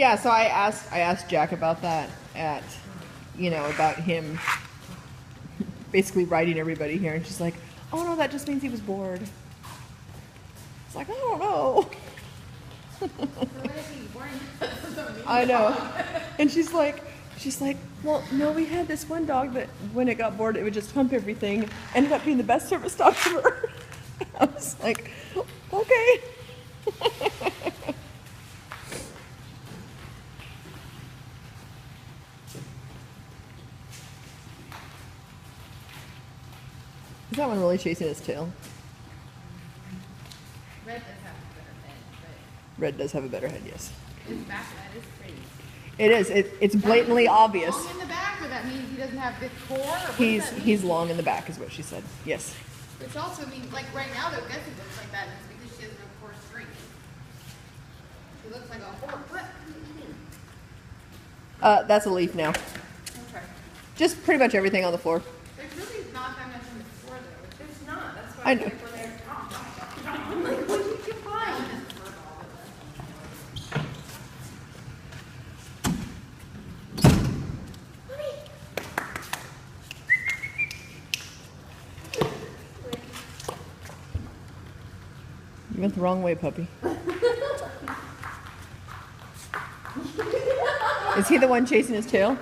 Yeah, so I asked Jack about that about him basically writing everybody here, and she's like, "Oh no, that just means he was bored." It's like, I don't know. I know. And she's like, well, no, we had this one dog that when it got bored, it would just hump everything. Ended up being the best service dog ever. I was like, okay. Is that one really chasing his tail? Red does have a better head, but Red does have a better head, yes. his back of that is pretty. It is. It's blatantly obvious. Long in the back, or that means he doesn't have good core? Or what does He's that mean? he's long in the back, is what she said. Yes. Which also means, like right now, though, Bessie looks like that, and it's because she has no core strength. She looks like a horse. What? That's a leaf now. Okay. Just pretty much everything on the floor. There's really not that much on the floor, though. It's not. That's why I know. when they're I'm like, what did you find? You went the wrong way, puppy. Is he the one chasing his tail?